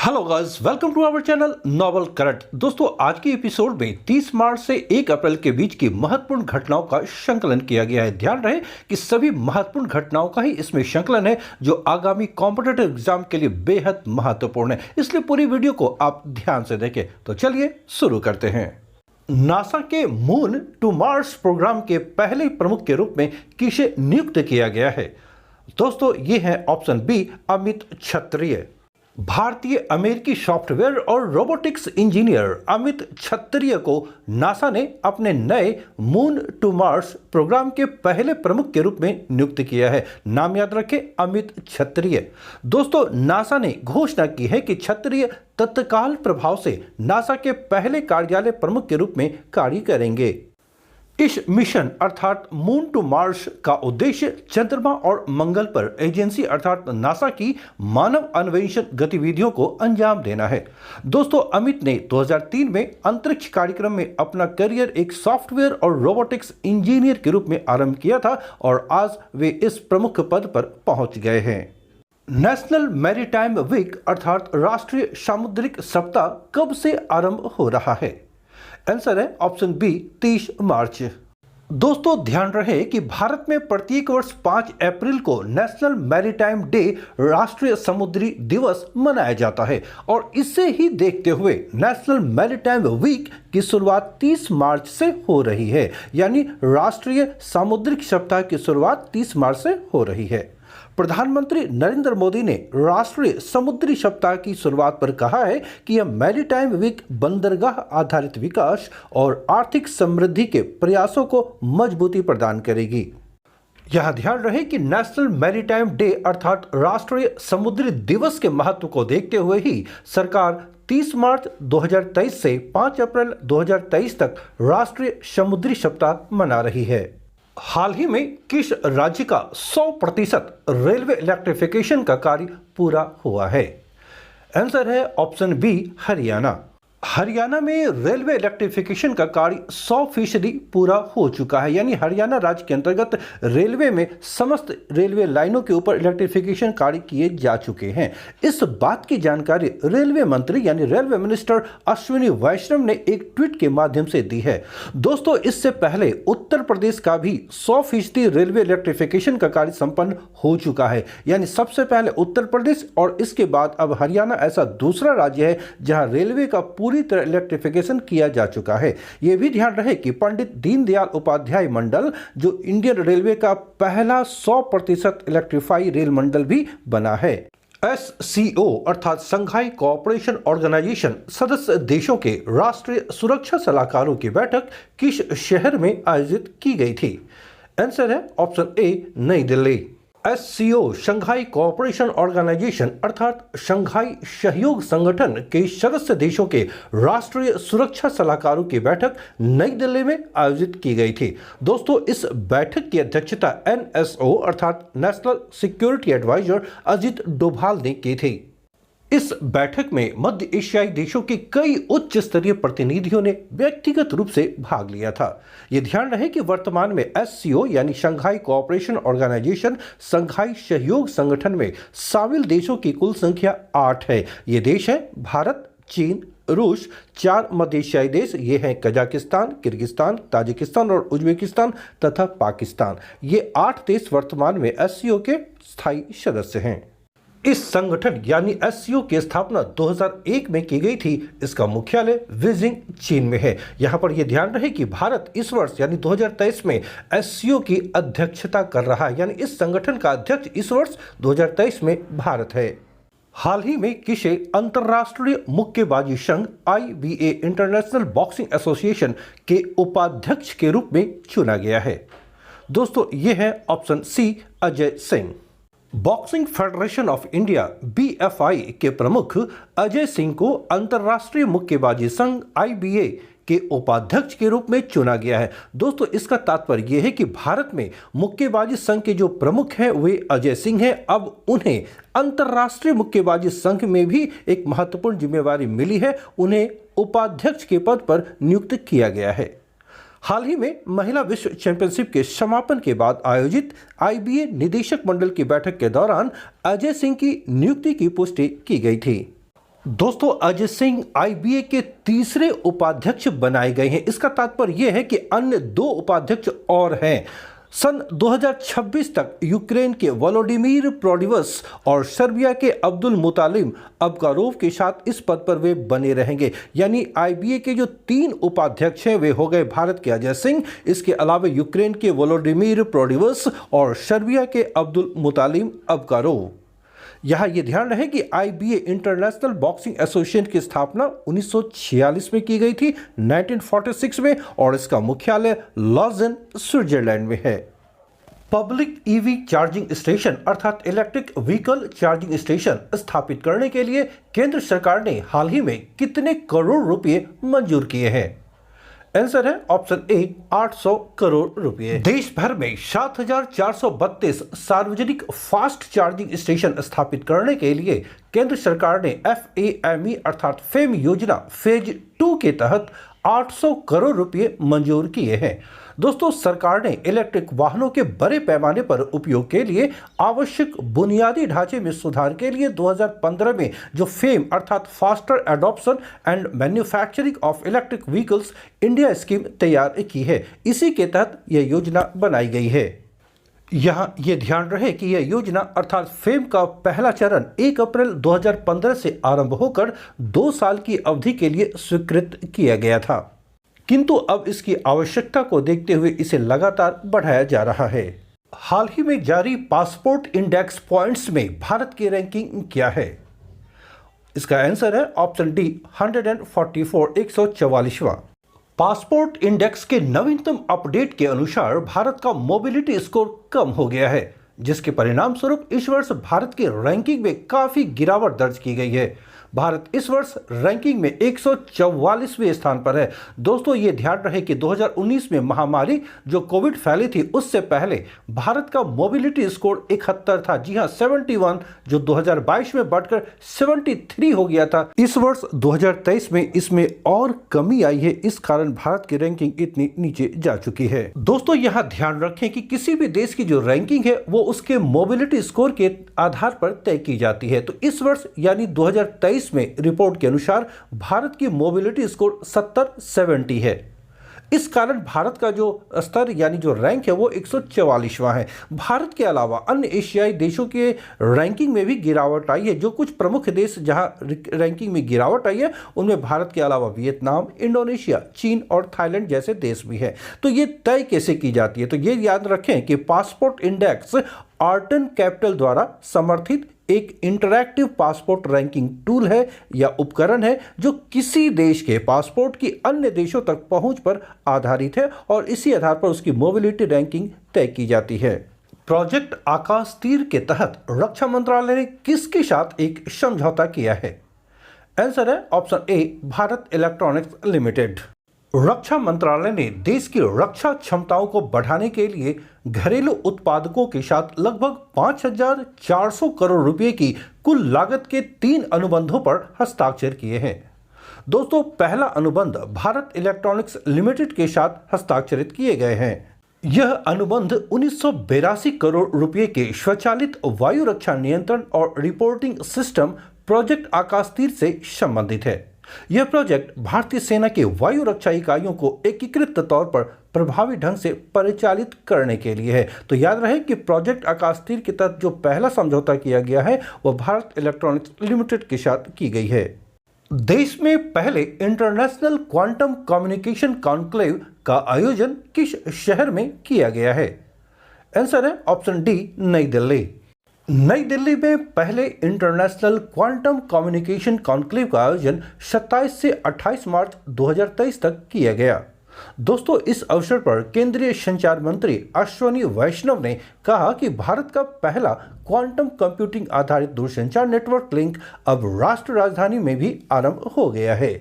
Hello guys, welcome to our channel novel current. दोस्तों, आज के एपिसोड में 30 मार्च से 1 अप्रैल के बीच की महत्वपूर्ण घटनाओं का संकलन किया गया है। ध्यान रहे कि सभी महत्वपूर्ण घटनाओं का ही इसमें संकलन है जो आगामी कॉम्पिटिटिव एग्जाम के लिए बेहद महत्वपूर्ण है, इसलिए पूरी वीडियो को आप ध्यान से देखें। तो चलिए शुरू करते हैं। नासा के मून टू मार्स प्रोग्राम के पहले प्रमुख के रूप में किसे नियुक्त किया गया है? दोस्तों, ये है ऑप्शन बी, अमित क्षत्रिय। भारतीय अमेरिकी सॉफ्टवेयर और रोबोटिक्स इंजीनियर अमित क्षत्रिय को नासा ने अपने नए मून टू मार्स प्रोग्राम के पहले प्रमुख के रूप में नियुक्त किया है। नाम याद रखें, अमित क्षत्रिय। दोस्तों, नासा ने घोषणा की है कि क्षत्रिय तत्काल प्रभाव से नासा के पहले कार्यालय प्रमुख के रूप में कार्य करेंगे। इस मिशन अर्थात मून टू मार्स का उद्देश्य चंद्रमा और मंगल पर एजेंसी अर्थात नासा की मानव अन्वेषण गतिविधियों को अंजाम देना है। दोस्तों, अमित ने 2003 में अंतरिक्ष कार्यक्रम में अपना करियर एक सॉफ्टवेयर और रोबोटिक्स इंजीनियर के रूप में आरंभ किया था और आज वे इस प्रमुख पद पर पहुंच गए हैं। नेशनल मैरीटाइम वीक अर्थात राष्ट्रीय सामुद्रिक सप्ताह कब से आरंभ हो रहा है? आंसर है ऑप्शन बी, 30 मार्च। दोस्तों, ध्यान रहे कि भारत में प्रत्येक वर्ष 5 अप्रैल को नेशनल मैरीटाइम डे राष्ट्रीय समुद्री दिवस मनाया जाता है और इसे ही देखते हुए नेशनल मैरीटाइम वीक की शुरुआत 30 मार्च से हो रही है, यानी राष्ट्रीय सामुद्रिक सप्ताह की शुरुआत 30 मार्च से हो रही है। प्रधानमंत्री नरेंद्र मोदी ने राष्ट्रीय समुद्री सप्ताह की शुरुआत पर कहा है कि यह मैरीटाइम वीक बंदरगाह आधारित विकास और आर्थिक समृद्धि के प्रयासों को मजबूती प्रदान करेगी। यह ध्यान रहे कि नेशनल मैरीटाइम डे अर्थात राष्ट्रीय समुद्री दिवस के महत्व को देखते हुए ही सरकार 30 मार्च 2023 से 5 अप्रैल 2023 तक राष्ट्रीय समुद्री सप्ताह मना रही है। हाल ही में किस राज्य का 100% रेलवे इलेक्ट्रिफिकेशन का कार्य पूरा हुआ है? आंसर है ऑप्शन बी, हरियाणा। हरियाणा में रेलवे इलेक्ट्रिफिकेशन का कार्य 100% पूरा हो चुका है, यानी हरियाणा राज्य के अंतर्गत रेलवे में समस्त रेलवे लाइनों के ऊपर इलेक्ट्रिफिकेशन कार्य किए जा चुके हैं। इस बात की जानकारी रेलवे मंत्री यानी रेलवे मिनिस्टर अश्विनी वैष्णव ने एक ट्वीट के माध्यम से दी है। दोस्तों, इससे पहले उत्तर प्रदेश का भी 100% रेलवे इलेक्ट्रिफिकेशन का कार्य संपन्न हो चुका है, यानी सबसे पहले उत्तर प्रदेश और इसके बाद अब हरियाणा ऐसा दूसरा राज्य है जहां रेलवे का पूरी तरह इलेक्ट्रिफिकेशन किया जा चुका है। यह भी ध्यान रहे कि पंडित दीनदयाल उपाध्याय मंडल जो इंडियन रेलवे का पहला 100% इलेक्ट्रीफाई रेल मंडल भी बना है। SCO अर्थात संघाई कोऑपरेशन ऑर्गेनाइजेशन सदस्य देशों के राष्ट्रीय सुरक्षा सलाहकारों की बैठक किस शहर में आयोजित की गई थी? आंसर है option A, New Delhi. SCO Shanghai cooperation organisation अर्थात शंघाई सहयोग संगठन के सदस्य देशों के राष्ट्रीय सुरक्षा सलाहकारों की बैठक नई दिल्ली में आयोजित की गई थी। दोस्तों, इस बैठक की अध्यक्षता NSO अर्थात national security adviser Ajit Doval ने की थी। इस बैठक में मध्य एशियाई देशों के कई उच्च स्तरीय प्रतिनिधियों ने व्यक्तिगत रूप से भाग लिया था। ये ध्यान रहे कि वर्तमान में SCO यानी शंघाई कोऑपरेशन ऑर्गेनाइजेशन संघाई सहयोग संगठन में शामिल देशों की कुल संख्या 8 है। ये देश है भारत, चीन, रूस, 4 मध्य एशियाई देश, ये हैं कजाकिस्तान, किर्गिस्तान, ताजिकिस्तान और उज्बेकिस्तान तथा पाकिस्तान। ये 8 देश वर्तमान में SCO के स्थायी सदस्य हैं। इस संगठन यानी SCO की स्थापना 2001 में की गई थी। इसका मुख्यालय बीजिंग, चीन में है। यहाँ पर यह ध्यान रहे कि भारत इस वर्ष यानी 2023 में SCO की अध्यक्षता कर रहा है, यानी इस संगठन का अध्यक्ष इस वर्ष 2023 में भारत है। हाल ही में किसे अंतर्राष्ट्रीय मुक्केबाजी संघ IBA इंटरनेशनल बॉक्सिंग एसोसिएशन के उपाध्यक्ष के रूप में चुना गया है? दोस्तों, ये है option C, Ajay Singh. Boxing federation of India BFI के प्रमुख अजय सिंह को अंतर्राष्ट्रीय मुक्केबाजी संघ IBA के उपाध्यक्ष के रूप में चुना गया है। दोस्तों, इसका तात्पर्य यह है कि भारत में मुक्केबाजी संघ के जो प्रमुख हैं वे अजय सिंह हैं। अब उन्हें अंतर्राष्ट्रीय मुक्केबाजी संघ में भी एक महत्वपूर्ण जिम्मेवारी मिली है, उन्हें उपाध्यक्ष के पद पर नियुक्त किया गया है। हाल ही में महिला विश्व चैंपियनशिप के समापन के बाद आयोजित IBA निदेशक मंडल की बैठक के दौरान अजय सिंह की नियुक्ति की पुष्टि की गई थी। दोस्तों, अजय सिंह आईबीए के तीसरे उपाध्यक्ष बनाए गए हैं। इसका तात्पर्य यह है कि अन्य 2 उपाध्यक्ष और हैं। सन 2026 तक यूक्रेन के वोलोडिमीर प्रोडिवस और सर्बिया के अब्दुल मुतालिम अबकारोव के साथ इस पद पर वे बने रहेंगे। यानी आईबीए के जो 3 उपाध्यक्ष हैं वे हो गए भारत के अजय सिंह, इसके अलावा यूक्रेन के वोलोडिमीर प्रोडिवस और सर्बिया के अब्दुल मुतालिम अबकारोव। यहाँ ये ध्यान रहे कि आईबीए इंटरनेशनल बॉक्सिंग एसोसिएशन की स्थापना 1946 में की गई थी, 1946 में, और इसका मुख्यालय लॉज़न, स्विट्जरलैंड में है। पब्लिक ईवी चार्जिंग स्टेशन अर्थात इलेक्ट्रिक व्हीकल चार्जिंग स्टेशन स्थापित करने के लिए केंद्र सरकार ने हाल ही में कितने करोड़ रुपए मंजूर किए हैं? आंसर है ऑप्शन ए 800 करोड़ रुपए। देश भर में 7,432 सार्वजनिक फास्ट चार्जिंग स्टेशन स्थापित करने के लिए केंद्र सरकार ने FAME अर्थात फेम योजना फेज 2 के तहत 800 करोड़ रुपए मंजूर किए हैं। दोस्तों, सरकार ने इलेक्ट्रिक वाहनों के बड़े पैमाने पर उपयोग के लिए आवश्यक बुनियादी ढांचे में सुधार के लिए 2015 में जो फेम अर्थात faster adoption and manufacturing of electric vehicles India scheme तैयार की है। इसी के तहत यह योजना बनाई गई है। यहाँ ये ध्यान रहे कि यह योजना अर्थात फेम का पहला चरण 1 अप्रैल 2015 से आरंभ होकर 2 साल की अवधि के लिए स्वीकृत किया गया था, किंतु अब इसकी आवश्यकता को देखते हुए इसे लगातार बढ़ाया जा रहा है। हाल ही में जारी पासपोर्ट इंडेक्स पॉइंट्स में भारत की रैंकिंग क्या है? इसका आंसर है ऑप्शन डी 144, 144वां। पासपोर्ट इंडेक्स के नवीनतम अपडेट के अनुसार भारत का मोबिलिटी स्कोर कम हो गया है, जिसके परिणाम स्वरूप इस वर्ष भारत की रैंकिंग में काफी गिरावट दर्ज की गई है। भारत इस वर्ष रैंकिंग में 144वें स्थान पर है। दोस्तों, ये ध्यान रहे कि 2019 में महामारी जो कोविड फैली थी उससे पहले भारत का मोबिलिटी स्कोर 71 था। जी हां, 71, जो 2022 में बढ़कर 73 हो गया था। इस वर्ष 2023 में इसमें और कमी आई है, इस कारण भारत की रैंकिंग इतनी नीचे जा चुकी है। दोस्तों, यहाँ ध्यान रखें कि किसी भी देश की जो रैंकिंग है वो उसके मोबिलिटी स्कोर के आधार पर तय की जाती है। तो इस वर्ष यानी 2023 में रिपोर्ट के अनुसार भारत की मोबिलिटी स्कोर 70 है। इस कारण भारत का जो स्तर यानी जो रैंक है वो 144वां है। भारत के अलावा अन्य एशियाई देशों के रैंकिंग में भी गिरावट आई है। जो कुछ प्रमुख देश जहां रैंकिंग में गिरावट आई है उनमें भारत के अलावा वियतनाम, इंडोनेशिया, चीन और थाईलैंड जैसे देश भी है। तो ये तय कैसे की जाती है? तो ये याद रखें कि पासपोर्ट इंडेक्स आर्टन कैपिटल द्वारा समर्थित एक इंटरैक्टिव पासपोर्ट रैंकिंग टूल है या उपकरण है जो किसी देश के पासपोर्ट की अन्य देशों तक पहुंच पर आधारित है और इसी आधार पर उसकी मोबिलिटी रैंकिंग तय की जाती है। प्रोजेक्ट आकाश तीर के तहत रक्षा मंत्रालय ने किसके साथ एक समझौता किया है? आंसर है option A Bharat Electronics Limited. रक्षा मंत्रालय ने देश की रक्षा क्षमताओं को बढ़ाने के लिए घरेलू उत्पादकों के साथ लगभग 5,400 करोड़ रुपए की कुल लागत के 3 अनुबंधों पर हस्ताक्षर किए हैं। दोस्तों, पहला अनुबंध भारत इलेक्ट्रॉनिक्स लिमिटेड के साथ हस्ताक्षरित किए गए हैं। यह अनुबंध 1982 करोड़ रुपए के स्वचालित वायु रक्षा नियंत्रण और रिपोर्टिंग सिस्टम प्रोजेक्ट आकाश तीर से संबंधित है। यह प्रोजेक्ट भारतीय सेना के वायु रक्षा इकाइयों को एकीकृत तौर पर प्रभावी ढंग से परिचालित करने के लिए है। तो याद रहे कि प्रोजेक्ट आकाश तीर के तहत जो पहला समझौता किया गया है वह भारत इलेक्ट्रॉनिक्स लिमिटेड के साथ की गई है। देश में पहले इंटरनेशनल क्वांटम कम्युनिकेशन कॉन्क्लेव का आयोजन किस शहर में किया गया है? आंसर है ऑप्शन डी नई दिल्ली। नई दिल्ली में पहले इंटरनेशनल क्वांटम कम्युनिकेशन कॉन्क्लेव का आयोजन 27 से 28 मार्च 2023 तक किया गया। दोस्तों, इस अवसर पर केंद्रीय संचार मंत्री अश्विनी वैष्णव ने कहा कि भारत का पहला क्वांटम कंप्यूटिंग आधारित दूरसंचार नेटवर्क लिंक अब राष्ट्र राजधानी में भी आरंभ हो गया है।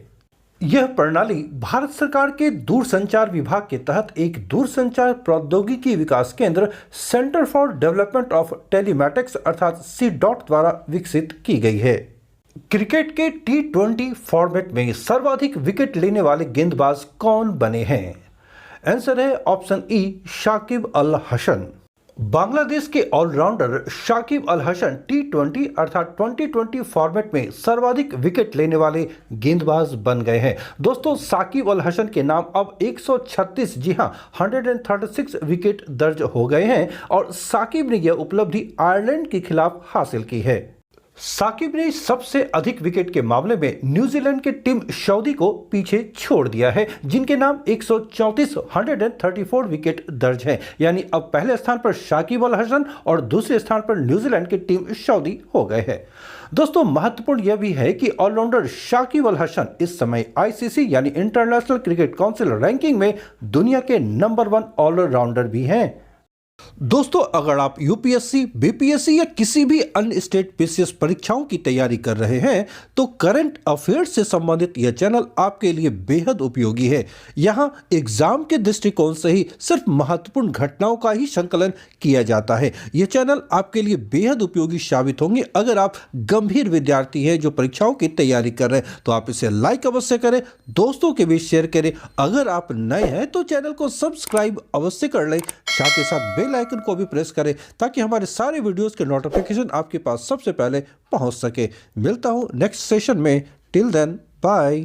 यह प्रणाली भारत सरकार के दूरसंचार विभाग के तहत एक दूरसंचार प्रौद्योगिकी विकास केंद्र centre for development of telematics अर्थात C-DOT द्वारा विकसित की गई है। क्रिकेट के T20 फॉर्मेट में सर्वाधिक विकेट लेने वाले गेंदबाज कौन बने हैं? आंसर है ऑप्शन ई शाकिब अल हसन। बांग्लादेश के ऑलराउंडर शाकिब अल हसन T20 अर्थात 2020 फॉर्मेट में सर्वाधिक विकेट लेने वाले गेंदबाज बन गए हैं। दोस्तों, साकिब अल हसन के नाम अब 136 जी हां 136 विकेट दर्ज हो गए हैं और साकिब ने यह उपलब्धि आयरलैंड के खिलाफ हासिल की है। साकिब ने सबसे अधिक विकेट के मामले में न्यूजीलैंड के टिम शौदी को पीछे छोड़ दिया है, जिनके नाम 134 विकेट दर्ज हैं। यानी अब पहले स्थान पर शाकिब अल हसन और दूसरे स्थान पर न्यूजीलैंड के टिम शौदी हो गए हैं। दोस्तों, महत्वपूर्ण यह भी है कि ऑलराउंडर शाकिब अल हसन इस समय आईसीसी यानी इंटरनेशनल क्रिकेट काउंसिल रैंकिंग में दुनिया के नंबर 1 ऑलराउंडर भी हैं। दोस्तों, अगर आप यूपीएससी, बीपीएससी या किसी भी अन्य स्टेट पीसीएस परीक्षाओं की तैयारी कर रहे हैं तो करंट अफेयर्स से संबंधित यह चैनल आपके लिए बेहद उपयोगी है। यहां एग्जाम के दृष्टिकोण से ही सिर्फ महत्वपूर्ण घटनाओं का ही संकलन किया जाता है। यह चैनल आपके लिए बेहद उपयोगी साबित होंगे। अगर आप गंभीर विद्यार्थी हैं जो परीक्षाओं की तैयारी कर रहे हैं तो आप इसे लाइक अवश्य करें, दोस्तों के बीच शेयर करें। अगर आप नए हैं तो चैनल को सब्सक्राइब अवश्य कर लें, साथ ही साथ बेल आइकन को भी प्रेस करें ताकि हमारे सारे वीडियोस के नोटिफिकेशन आपके पास सबसे पहले पहुंच सके। मिलता हूं नेक्स्ट सेशन में। Till then, bye.